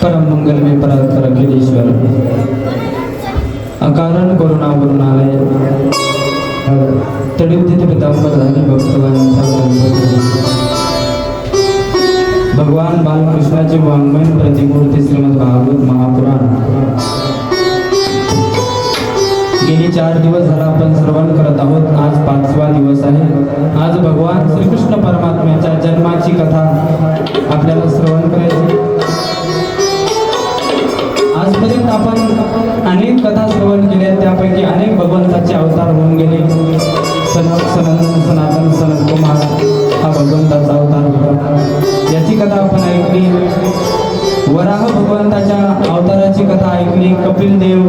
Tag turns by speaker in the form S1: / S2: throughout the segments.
S1: परम मंगलमय परात्पर अखिलेश्वर अकारण करुणावरून आलय तडित पितांबर झाली भक्तवांचा भगवान बालकृष्णाचे वाङ्मय प्रतिमूर्ती श्रीमद भागवत महापुराण गेली 4 दिवस झाला आपण श्रवण करत आहोत। आज 5वा दिवस आहे। आज भगवान श्रीकृष्ण परमात्म्याच्या जन्माची कथा आपल्याला श्रवण करायची। आजपर्यंत आपण अनेक कथा श्रवण केल्या, त्यापैकी अनेक भगवंताचे अवतार होऊन गेले। सनातन सनत कुमार हा भगवंताचा अवतार होता, याची कथा आपण ऐकली। वराह भगवंताच्या अवताराची कथा ऐकली। कपिल देव,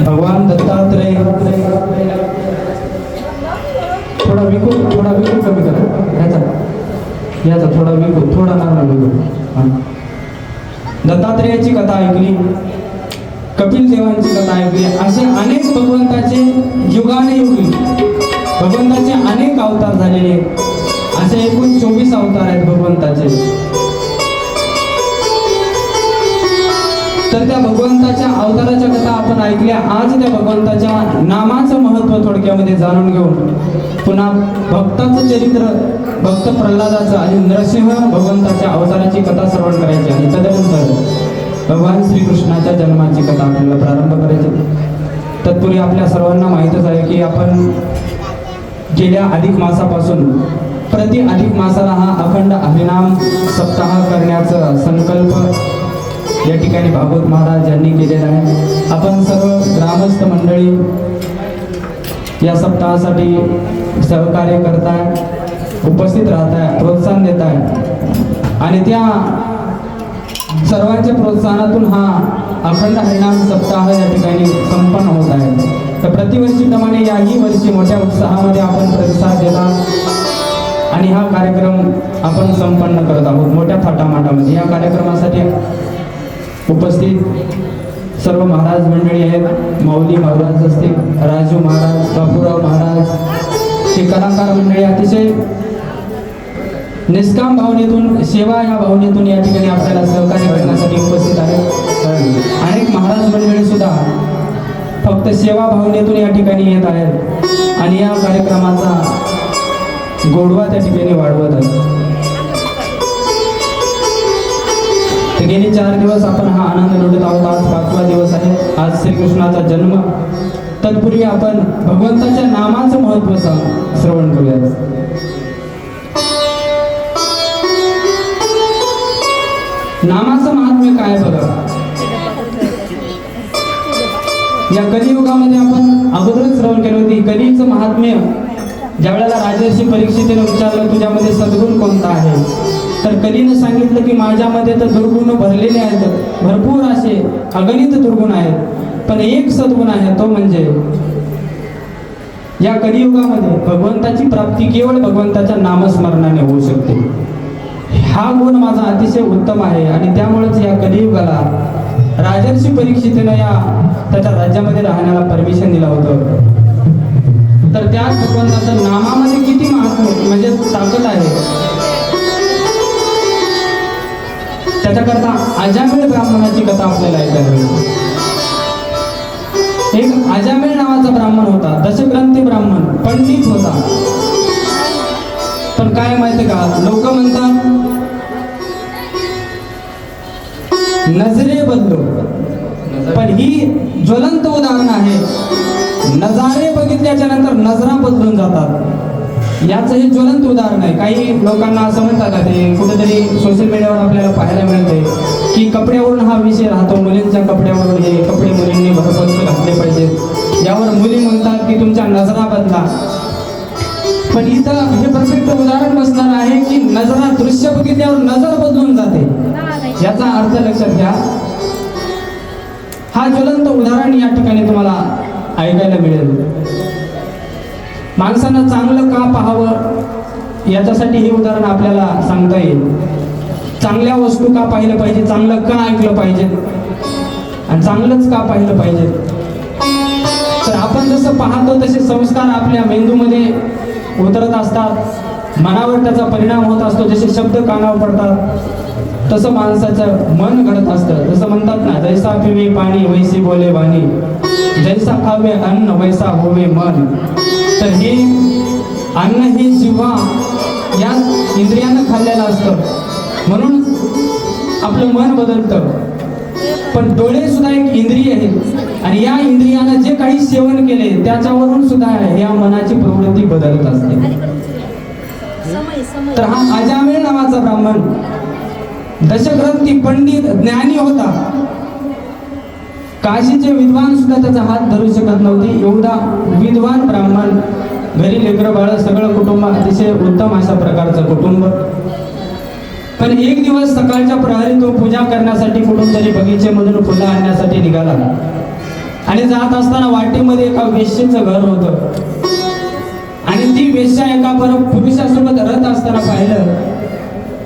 S1: भगवान दत्तात्रय, थोडा विकू कमी करा, याचा थोडा विकू, थोडा नॉर्मल विकू। दत्तात्रेयाची कथा ऐकली, कपिल देवांची कथा ऐकली। असे अनेक भगवंताचे युगानुयुगी भगवंताचे अनेक अवतार झालेले, असे एकूण 24 अवतार आहेत भगवंताचे। तर त्या भगवंताच्या अवताराच्या कथा आपण ऐकल्या। आज त्या भगवंताच्या नामाचं महत्त्व थोडक्यामध्ये जाणून घेऊन पुन्हा भक्ताचं चरित्र, भक्त प्रल्हादाचं आणि नरसिंह भगवंताच्या अवताराची कथा श्रवण करायची आणि तदनंतर भगवान श्रीकृष्णाच्या जन्माची कथा आपल्याला प्रारंभ करायची। तत्पूर्वी आपल्या सर्वांना माहीतच आहे की आपण गेल्या अधिक मासापासून प्रति अधिक मासाला हा अखंड हरिनाम सप्ताह करण्याचा संकल्प या ठिकाणी भागवत महाराज यांनी केलेला आहे। आपण सर्व ग्रामस्थ मंडळी या सप्ताहासाठी सहकार्य करताय, उपस्थित राहताय, प्रोत्साहन देताय आणि त्या सर्वांच्या प्रोत्साहनातून हा अखंड हरिनाम सप्ताह या ठिकाणी संपन्न होत आहे। तर प्रतिवर्षीप्रमाणे याही वर्षी मोठ्या उत्साहामध्ये आपण प्रतिसाद देता आणि हा कार्यक्रम आपण संपन्न करत आहोत मोठ्या थाटामाटामध्ये। या कार्यक्रमासाठी उपस्थित सर्व महाराज मंडळी आहेत। माऊली महाराज असतील, राजू महाराज, बापूराव महाराज, हे कलाकार मंडळी अतिशय निष्काम भावनेतून, सेवा या भावनेतून या ठिकाणी आपल्याला सहकार्य करण्यासाठी उपस्थित आहेत। अनेक महाराज मंडळी सुद्धा फक्त सेवा भावनेतून या ठिकाणी येत आहेत आणि या कार्यक्रमाचा गोडवा त्या ठिकाणी वाढवत आहेत। गेली 4 दिवस आपण हा आनंद लुटत आहोत। आज 5वा दिवस आहे। आज श्रीकृष्णाचा जन्म। तत्पूर्वी आपण भगवंताच्या नामाचं महत्त्व श्रवण करूया। नामाचं महात्म्य काय बघा। या कलियुगामध्ये आपण अगोदरच श्रवण केलं होती कलीचं महात्म्य। ज्या वेळेला राजर्षी परीक्षितेने विचारलं तुझ्यामध्ये सद्गुण कोणता आहे, तर कलीनं सांगितलं की माझ्यामध्ये तर दुर्गुण भरलेले आहेत, भरपूर असे अगणित दुर्गुण आहेत, पण एक सद्गुण आहे, तो म्हणजे या कलियुगामध्ये भगवंताची प्राप्ती केवळ भगवंताच्या नामस्मरणाने होऊ शकते। हा गुण माझा अतिशय उत्तम आहे आणि त्यामुळेच या कलियुगाला राजर्षी परीक्षितेनं त्याच्या राज्यामध्ये राहण्याला परमिशन दिलं होतं। तर त्याच भगवंताच्या नामामध्ये किती महात्म्य म्हणजे ताकद आहे, त्याच्याकरता अजामिळ ब्राह्मणाची कथा आपल्याला ऐकायला मिळते। एक अजामिळ नावाचा ब्राह्मण होता, दशग्रंथी ब्राह्मण, पंडित होता। पण काय माहिती का, लोक म्हणतात नजरे बदलो, पण ही ज्वलंत उदाहरण आहे। नजारे बघितल्याच्या नंतर नजरा बदलून जातात, याचं हे ज्वलंत उदाहरण आहे। काही लोकांना असं म्हणतात का, ते कुठेतरी सोशल मीडियावर आपल्याला पाहायला मिळते की कपड्यावरून हा विषय राहतो, मुलींच्या कपड्यावरून हे कपडे मुलींनी भरपूर घातले पाहिजेत। यावर मुली म्हणतात की तुमच्या नजरा बदला, पण इथं हे परफेक्ट उदाहरण बसणार आहे की नजरा, दृश्य बघितल्यावर नजर बदलून जाते, याचा अर्थ लक्षात घ्या। हा ज्वलंत उदाहरण या ठिकाणी तुम्हाला ऐकायला मिळेल। माणसानं चांगलं का पाहावं याच्यासाठी हे उदाहरण आपल्याला सांगता येईल। चांगल्या वस्तू का पाहिलं पाहिजे, चांगलं का ऐकलं पाहिजे आणि चांगलंच का पाहिलं पाहिजे। तर आपण जसं पाहतो तसे संस्कार आपल्या मेंदूमध्ये उतरत असतात मनावर त्याचा परिणाम होत असतो. जसे शब्द कानावर पडतात तसं माणसाचं मन घडत असतं. जसं म्हणतात ना, जैसा पिवे पाणी वैसी बोले वाणी, जैसा खावे अन्न वैसा होवे मन. तर हे अन्न हे जिव्हा या इंद्रियानं खाल्लेलं असतं म्हणून आपलं मन बदलतं. पण डोळे सुद्धा एक इंद्रिय आहे आणि या इंद्रियानं जे काही सेवन केले त्याच्यावरून सुद्धा या मनाची प्रवृत्ती बदलत असते. तर हा अजामिळ नावाचा ब्राह्मण दशग्रंथी पंडित ज्ञानी होता. काशीचे विद्वान सुद्धा त्याचा हात धरू शकत नव्हते. एवढा विद्वान ब्राह्मण, घरी लेकरं बाळ सगळं कुटुंब अतिशय उत्तम अशा प्रकारचं कुटुंब. पण एक दिवस सकाळच्या प्रहरी तो पूजा करण्यासाठी कुठून तरी बगीचेमधून फुलं आणण्यासाठी निघाला आणि जात असताना वाटेमध्ये एका वेश्येचं घर होतं आणि ती वेश्या एका पुरुषासोबत रथ असताना पाहिलं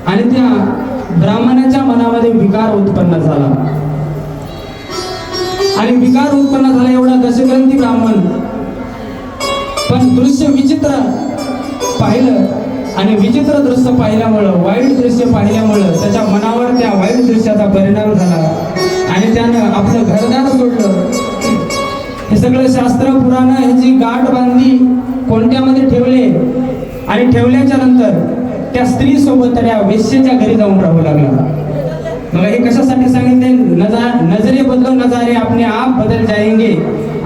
S1: आणि त्या ब्राह्मणाच्या मनामध्ये विकार उत्पन्न झाला. आणि विकार उत्पन्न झाला एवढा दशग्रंथी ब्राह्मण, पण दृश्य विचित्र पाहिलं आणि विचित्र दृश्य पाहिल्यामुळं, वाईट दृश्य पाहिल्यामुळं त्याच्या मनावर त्या वाईट दृश्याचा परिणाम झाला आणि त्यानं आपलं घरदार सोडलं. हे सगळं शास्त्र पुराण ह्याची गाठ बांधली, कोणत्यामध्ये ठेवले आणि ठेवल्याच्या नंतर त्या स्त्री सोबत त्या वेश्येच्या घरी जाऊन राहू लागला. मग हे कशासाठी सांगितले? नजरे बदलो नजारे अपने आप बदल जाएंगे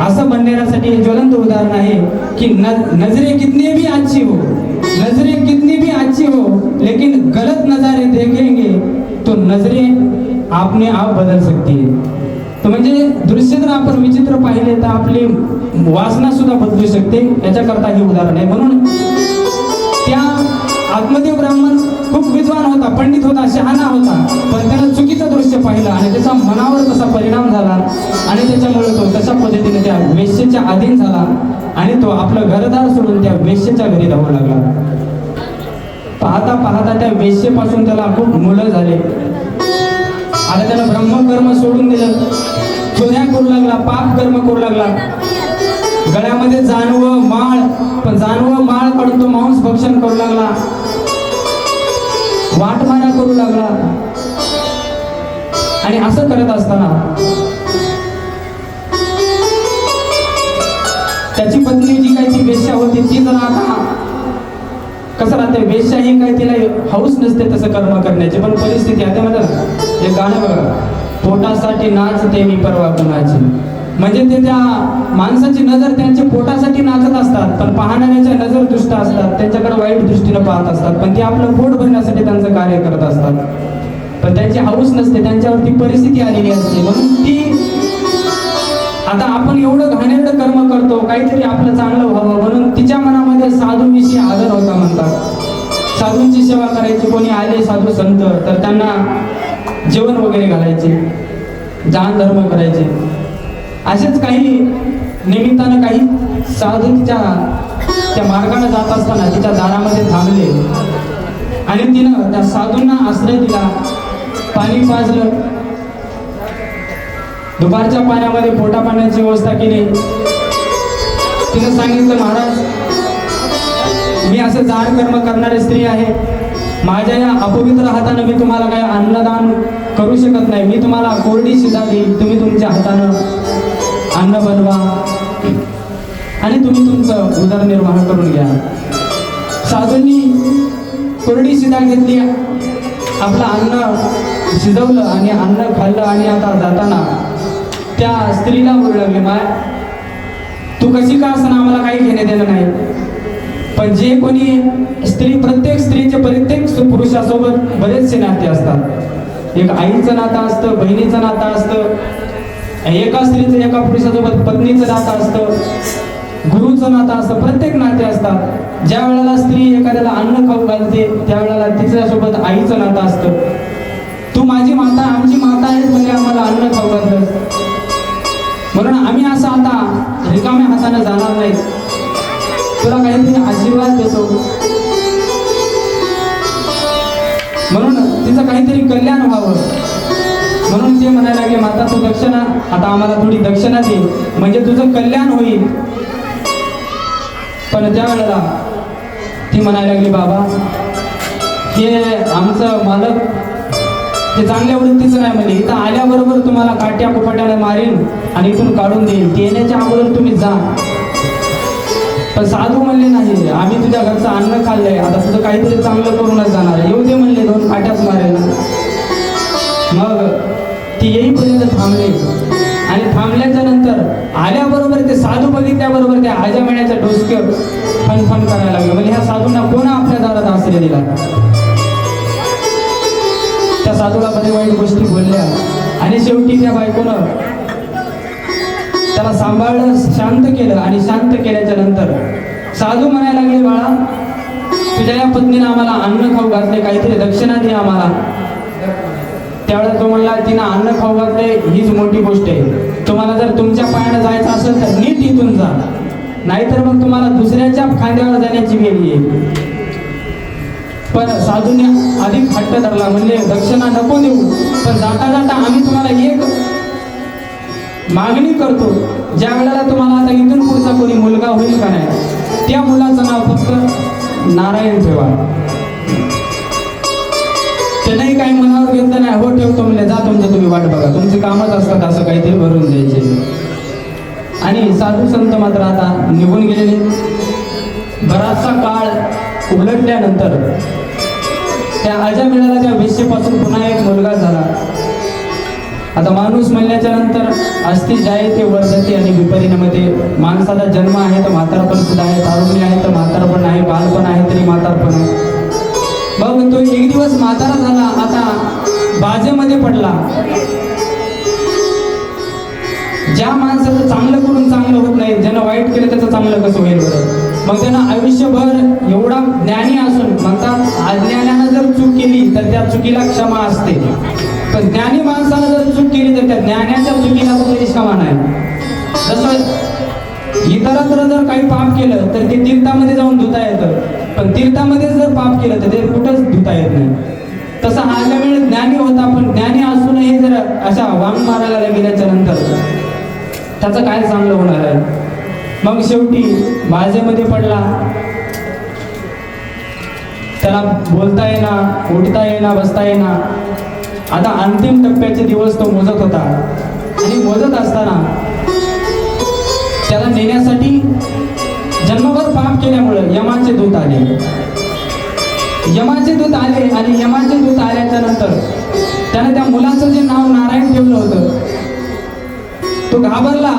S1: असं म्हणण्यासाठी हे ज्वलंत उदाहरण आहे की नजरे कितनी भी अच्छी हो, नजरे कितनी भी अच्छी हो, लेकिन गलत नजारे देखेंगे तो नजरे अपने आप बदल सकती है. तर म्हणजे दृश्य जर आपण विचित्र पाहिले तर आपली वासना सुद्धा बदलू शकते. याच्याकरता हे उदाहरण आहे. म्हणून त्या आत्मदेव ब्राह्मण खूप विद्वान होता, पंडित होता, शहाणा होता, पण त्यानं चुकीचं दृश्य पाहिलं आणि त्याचा मनावर तसा परिणाम झाला आणि त्याच्यामुळे तो तशा पद्धतीने त्या वेश्येच्या अधीन झाला आणि तो आपलं घरदार सोडून त्या वेश्येच्या घरी राहू लागला. पाहता पाहता त्या वेश्येपासून त्याला खूप मुलं झाले. आता त्यानं ब्रह्मकर्म सोडून दिलं, चोऱ्या करू लागला, पाप कर्म करू लागला. गळ्यामध्ये जानवं माळ, पण जानवं माळ काढून तो मांस भक्षण करू लागला, वाटमारा करू लागला. आणि असं करत असताना त्याची पत्नी जी काही ती वेश्या होती ती जर आता कसं राहते, वेश्या ही काही तिला हौस नसते तसं कर्म करण्याची, पण परिस्थिती आता म्हणतात हे गाणं बघा, पोटासाठी नाचते मी परवा कुणाची. म्हणजे ते त्या माणसाची नजर त्यांच्या पोटासाठी नाचत असतात, पण पाहणाऱ्याच्या नजर दुष्ट असतात, त्यांच्याकडे वाईट दृष्टीने पाहत असतात, पण ते आपलं पोट भरण्यासाठी त्यांचं कार्य करत असतात. पण त्यांची हौस नसते, त्यांच्यावरती परिस्थिती आलेली असते. म्हणून ती आता आपण एवढं घाणेरडं कर्म करतो, काहीतरी आपलं चांगलं व्हावं म्हणून तिच्या मनामध्ये साधूविषयी आदर होता म्हणतात. साधूंची सेवा करायची, कोणी आले साधू संत तर त्यांना जेवण वगैरे घालायचे, दान धर्म करायचे. असेच काही निमित्तानं काही साधू त्या मार्गाने जात असताना तिच्या दारामध्ये थांबले आणि तिनं त्या साधूंना आश्रय दिला, पाणी पाजलं, दुपारच्या पाण्यामध्ये पोटा पाण्याची व्यवस्था केली. तिनं सांगितलं, महाराज मी असं जाड कर्म करणारी स्त्री आहे, माझ्या या अपवित्र हाताने मी तुम्हाला काही अन्नदान करू शकत नाही, मी तुम्हाला कोरडी शिधा देईल, तुम्ही तुमच्या हातानं अन्न बनवा आणि तुम्ही तुमचं उदरनिर्वाह करून घ्या. साधूंनी कोरडी शिधा घेतली, आपलं अन्न शिजवलं आणि अन्न खाल्लं आणि आता जाताना त्या स्त्रीला बोलू लागले, माय तू कशी का असं आम्हाला काही घेणे देणं नाही, पण जे कोणी स्त्री, प्रत्येक स्त्रीचे प्रत्येक पुरुषासोबत बरेचसे नाते असतात. एक आईचं नातं असतं, बहिणीचं नातं असतं, एका स्त्रीचं एका पुरुषासोबत पत्नीचं नातं असतं, गुरुचं नातं असतं, प्रत्येक नाते असतात. ज्या वेळेला स्त्री एखाद्याला अन्न खाऊ घालते त्यावेळेला तिच्यासोबत आईचं नातं असतं. तू माझी माता, आमची माता आहेस म्हणजे आम्हाला अन्न खाऊ घालतं, म्हणून आम्ही असं आता रिकाम्या हाताने जाणार नाही, तुला काहीतरी आशीर्वाद देतो. म्हणून तिचं काहीतरी कल्याण व्हावं म्हणून ते म्हणायला लागले, माता तू दक्षिणा, आता आम्हाला थोडी दक्षिणा दे म्हणजे तुझं कल्याण होईल. पण त्यावेळेला ती म्हणायला लागली, बाबा हे आमचं मालक हे चांगल्या वृत्तीचं नाही म्हणले, इथं आल्याबरोबर तुम्हाला काट्या कुपाट्याला मारेन आणि इथून काढून देईल, ते येण्याच्या अगोदर तुम्ही जा. पण साधू म्हणले, नाही आम्ही तुझ्या घरचं अन्न खाल्लंय, आता तुझं काहीतरी चांगलं करूनच जाणार, येऊ दे म्हणले, 2 काट्याच मारेल. मग ती येईपर्यंत थांबले आणि थांबल्याच्या नंतर आल्याबरोबर ते साधू बघितल्याबरोबर त्या आजामेण्याच्या डोसक्यावर फन करायला लागले. म्हणजे ह्या साधूंना कोण आपल्या दारात आश्रय दिला? त्या साधूला बरे वाईट गोष्टी बोलल्या आणि शेवटी त्या बायकोनं त्याला सांभाळलं, शांत केलं आणि शांत केल्याच्या नंतर साधू म्हणायला लागले, बाळा तुझ्या या पत्नीनं आम्हाला अन्न खाऊ घातले, काहीतरी दक्षिणा दे आम्हाला. त्यावेळेला तो म्हणला, तिनं अन्न खाऊ घातले हीच मोठी गोष्ट आहे, तुम्हाला जर तुमच्या पायानं जायचं असेल तर नीट इथून जा, नाहीतर मग तुम्हाला दुसऱ्याच्या खांद्यावर जाण्याची वेळ येईल. पण साधूने अधिक हट्ट धरला, म्हणजे दक्षिणा नको देऊ, पण जाता जाता आम्ही तुम्हाला एक मागणी करतो, ज्या वेळेला तुम्हाला आता इथून पुढचा कोणी मुलगा होईल का नाही, त्या मुलाचं नाव फक्त नारायण ठेवा. त्यानेही काही मनावर घेतलं नाही, हो ठेवतो म्हणजे, जा तुमचं तुम्ही वाट बघा, तुमचे कामच असतात असं काहीतरी भरून द्यायचे. आणि साधू संत मात्र आता निघून गेलेले. बराचसा काळ उलटल्यानंतर त्या अजामिळाला त्या वेश्येपासून पुन्हा एक मुलगा झाला. आता माणूस म्हणल्याच्या नंतर अस्ति जाये ते वर्धते आणि विपरिणामध्ये माणसाचा जन्म आहे तर म्हातारपण सुद्धा आहे, तारुण्य आहे तर म्हातारपण आहे, बालपण आहे तरी म्हातारपण आहे. मग तो एक दिवस म्हातारा झाला, आता बाजेमध्ये पडला. ज्या माणसाचं चांगलं करून चांगलं होत नाही, ज्यानं वाईट केलं त्याचं चांगलं कसं होईल बरं? मग त्यानं आयुष्यभर एवढा ज्ञानी असून म्हणतात, अज्ञानानं जर चूक केली तर त्या चुकीला क्षमा असते, पण ज्ञानी माणसानं जर चूक केली तर त्या ज्ञानाच्या चुकीला कधी क्षमा नाही. जसं इतरत्र जर काही पाप केलं तर ते तीर्थामध्ये जाऊन धुता येतं, पण तीर्थामध्ये जर पाप केलं तर ते कुठंच धुता येत नाही. तसा हा वेळ ज्ञानी होता, पण ज्ञानी असूनही जर अशा वांग मारायला गेल्याच्या नंतर त्याचं काय चांगलं होणार आहे? मग शेवटी बाजेमध्ये पडला, त्याला बोलता येईना, उठता येईना, बसता येईना. आता अंतिम टप्प्याचे दिवस तो मोजत होता आणि मोजत असताना त्याला नेण्यासाठी जन्मभर पाप केल्यामुळे यमाचे दूत आले. यमाचे दूत आले आणि यमाचे दूत आल्याच्या नंतर त्याने त्या मुलाचं जे नाव नारायण ठेवलं होतं, तो घाबरला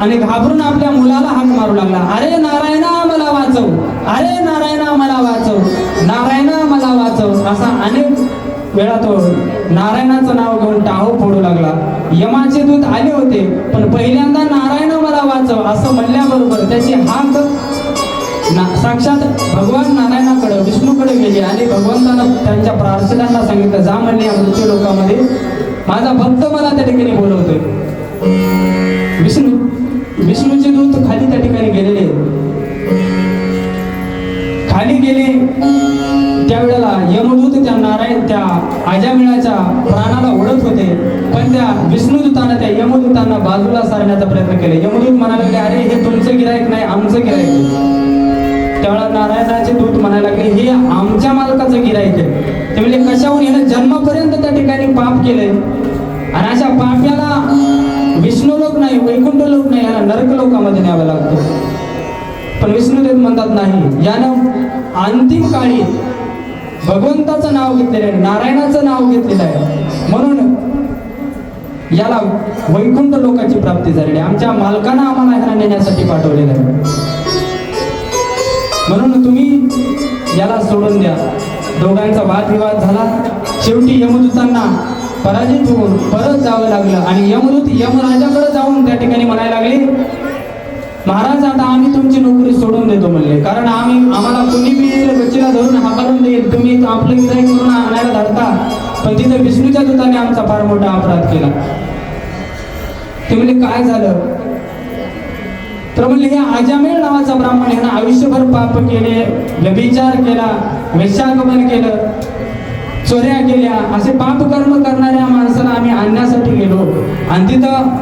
S1: आणि घाबरून आपल्या मुलाला हाक मारू लागला, अरे नारायणा मला वाचव, अरे नारायणा मला वाचव, नारायणा मला वाचव. असा अनेक वेळा तो नारायणाचं नाव घेऊन टाहो फोडू लागला. यमाचे दूत आले होते, पण पहिल्यांदा नारायणा मला वाचव असं म्हणल्याबरोबर त्याची हाक साक्षात भगवान नारायणाकडे, विष्णूकडे गेली आणि भगवंतानं त्यांच्या प्रार्थनांना सांगितलं, जा म्हणले या मृत्यू लोकामध्ये माझा भक्त मला त्या ठिकाणी बोलवतोय. विष्णूचे दूत खाली त्या ठिकाणी गेलेले. खाली गेले त्यावेळेला यमदूत त्या अजामिळाच्या प्राणाला ओढत होते, पण त्या विष्णुदूतानं त्या यमदूतांना बाजूला सारण्याचा प्रयत्न केले. यमदूत म्हणाले की अरे हे तुमचं गिरायक नाही, आमचं गिरायक आहे. त्यावेळेला नारायणाचे दूत म्हणायला लागले, हे आमच्या मालकाचं गिरायक आहे. ते म्हणजे कशाहून यानं जन्मापर्यंत त्या ठिकाणी पाप केले आणि अशा पाप्याला विष्णू लोक नाही, वैकुंठ लोक नाही, याला नरक लोकामध्ये न्यावं लागतं. पण विष्णुदेव म्हणतात नाही, यानं अंतिम काळी भगवंताचं नाव घेतलेलं आहे, नारायणाचं नाव घेतलेलं आहे, म्हणून याला वैकुंठ लोकांची प्राप्ती झालेली आहे. आमच्या मालकानं आम्हाला ह्याला नेण्यासाठी पाठवलेलं आहे, म्हणून तुम्ही याला सोडून द्या. दोघांचा वादविवाद झाला. शेवटी यमदूतांना पराजित होऊन परत जावं लागलं आणि यमदूत यमराजाकडे जाऊन त्या ठिकाणी म्हणायला लागले, महाराज आता आम्ही तुमची नोकरी सोडून देतो म्हणले, कारण आम्हाला कोणी बी गच्चीला धरून हाकालून देईल, तुम्ही आपलं गिराईक करून आणायला धाडता, पण तिथे विष्णूच्या दूताने आमचा फार मोठा अपराध केला. ते म्हणले काय झालं? तर म्हणले हे अजामेळ नावाचा ब्राह्मण ह्यानं आयुष्यभर पाप केले, व्यभिचार केला, वेश्यागमन केलं, चोऱ्या केल्या, असे पाप कर्म करणाऱ्या माणसाला आम्ही आणण्यासाठी गेलो आणि तिथं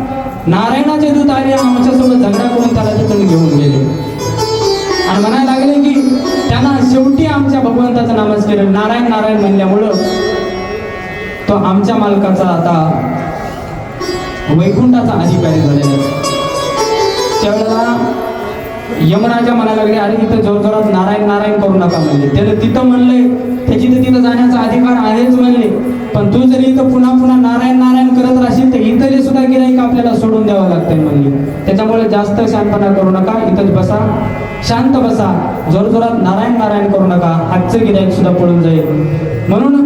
S1: नारायणाचे दूत आले, आमच्यासोबत झगडा करून त्याला तिथून घेऊन गेले. आणि म्हणायला लागले की त्यांना शेवटी आमच्या भगवंताचं नामच केलं. नारायण नारायण म्हणल्यामुळं तो आमच्या मालकाचा आता वैकुंठाचा अधिकारी झालेला. त्यावेळेला यमराजा म्हणायला लागले, अरे इथं जोरजोरात नारायण नारायण करू नका म्हणले. त्यानं तिथं म्हणले, त्याची तर तिथं जाण्याचा अधिकार आहेच म्हणले, पण तू जर इथं पुन्हा पुन्हा नारायण नारायण करत राहशील तर इथले सुद्धा गिराईक आपल्याला सोडून द्यावं लागतंय म्हणले. त्याच्यामुळे जास्त शांतपणा करू नका, इथंच बसा, शांत बसा, जोरजोरात नारायण नारायण करू नका, आजचं गिराईक सुद्धा पळून जाईल. म्हणून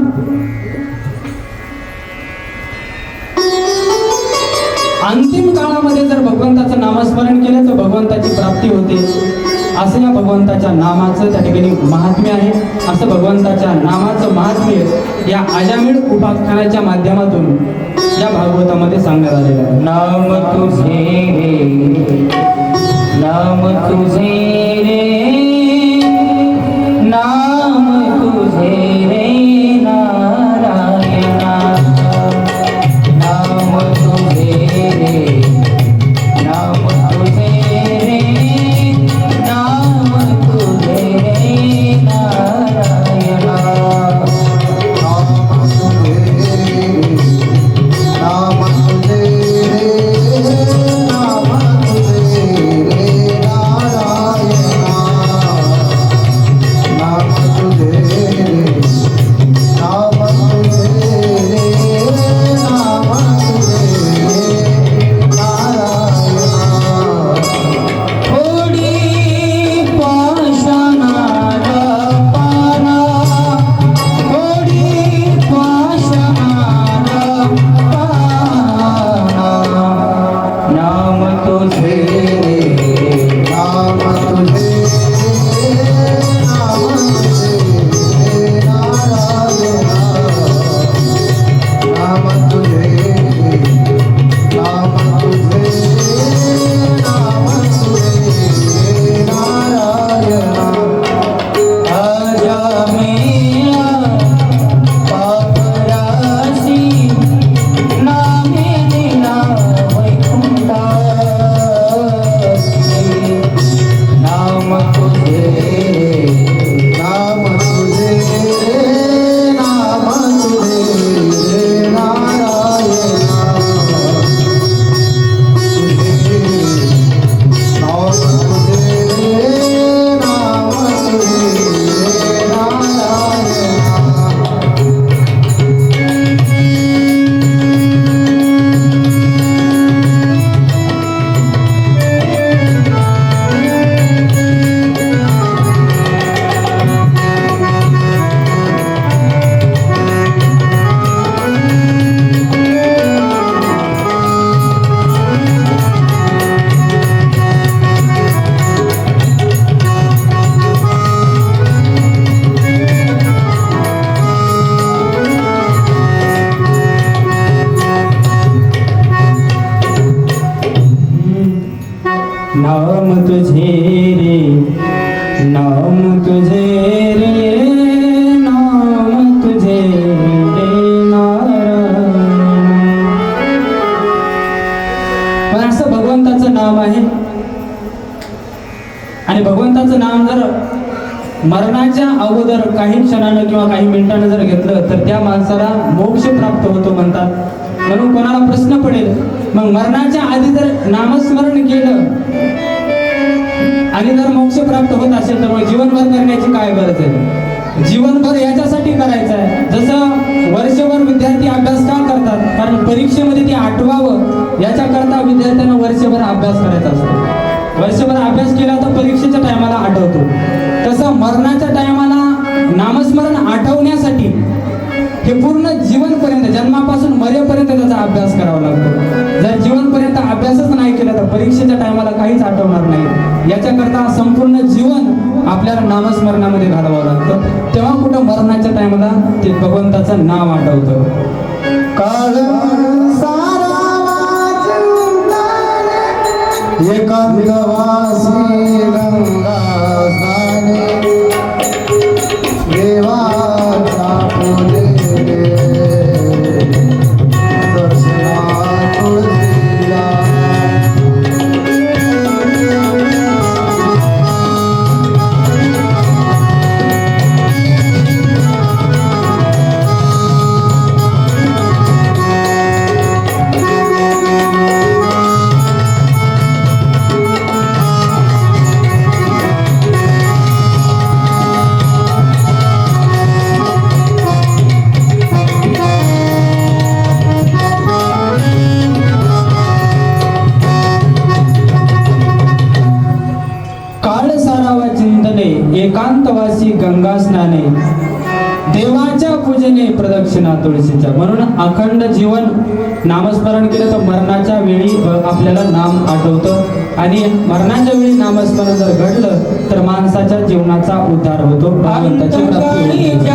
S1: अंतिम काळामध्ये जर भगवंताचं नामस्मरण केलं तर भगवंताची प्राप्ती होते, असं या भगवंताच्या नामाचं त्या ठिकाणी महात्म्य आहे. असं भगवंताच्या नामाचं महात्म्य या अजामिळ उपाख्यानाच्या माध्यमातून या भागवतामध्ये सांगण्यात आलेलं आहे. नाम तुझे रे, नाम तुझे रे, नाम तुझे रे नारायणा, नाम तुझे रे, नाम तुझे रे, नाम तुझे रे नारायणा,
S2: नाम तुझे रे, नाम तुझे रे, नाम तुझे रे नारायणा, नाम तुझे रे, नाम तुझे रे, नाम तुझे रे नारायणा.
S1: थोडी पाषाणाला पाना, थोडी पाषाणाला पाना, नाम तुझे
S2: नाम तुझे रे, नाम तुझे रे नारायणा, नाम तुझे रे, नाम तुझे रे, नाम तुझे रे नारायणा.
S1: अजामिळ पापराशी, नामे दिला वैकुंठासी, नाम तुझे
S2: नाम तुझे रे, नाम तुझे रे नारायणा, तुझे नाम तुझे रे, नाम तुझे रे नारायणा.
S1: नाम तुझे रे, नाम तुझे रे, नाम तुझे रे नारायण. पण असं भगवंताचं नाम आहे आणि भगवंताचं नाम जर मरणाच्या अगोदर काही क्षणानं किंवा काही मिनिटानं जर घेतलं तर त्या माणसाला मोक्ष प्राप्त होतो म्हणतात. म्हणून कोणाला प्रश्न पडेल, मग मरणाच्या आधी जर नामस्मरण केलं आणि जर मोक्ष प्राप्त होत असेल तर मग जीवनभर करण्याची काय गरज आहे? जीवनभर याच्यासाठी करायचं आहे. जसं वर्षभर विद्यार्थी अभ्यास का करतात, कारण परीक्षेमध्ये ते आठवावं याच्याकरता विद्यार्थ्यांना वर्षभर अभ्यास करायचा असतो. वर्षभर अभ्यास केला तर परीक्षेच्या टायमाला आठवतो. तसं मरणाच्या टायमाला नामस्मरण आठवण्यासाठी हे पूर्ण जीवनपर्यंत, जन्मापासून मरेपर्यंत त्याचा अभ्यास करावा लागतो. जर जीवनपर्यंत अभ्यासच नाही केला तर परीक्षेच्या टायमाला काहीच आठवणार नाही. याच्याकरता संपूर्ण जीवन आपल्याला नामस्मरणामध्ये घालवावं लागतं. तेव्हा कुठं मरणाच्या टायमाला ते भगवंताचं नाव आठवतं.
S2: काळ सारा वाचून एकांतवासी गंगा स्नाने, देवाचा पूजे दर्शना तुळशीला.
S1: गंगा स्नाने देवाच्या पूजेने प्रदक्षिणा तुळशीच्या. म्हणून अखंड जीवन नामस्मरण केलं तर मरणाच्या वेळी आपल्याला नाम आठवतं आणि मरणाच्या वेळी नामस्मरण जर घडलं तर माणसाच्या जीवनाचा उद्धार होतो, भगवंताची प्राप्ती होते.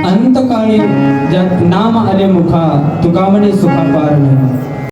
S1: अंतकाळी ज्यात नाम आले मुखा तुका म्हणे सुखा पार नाही.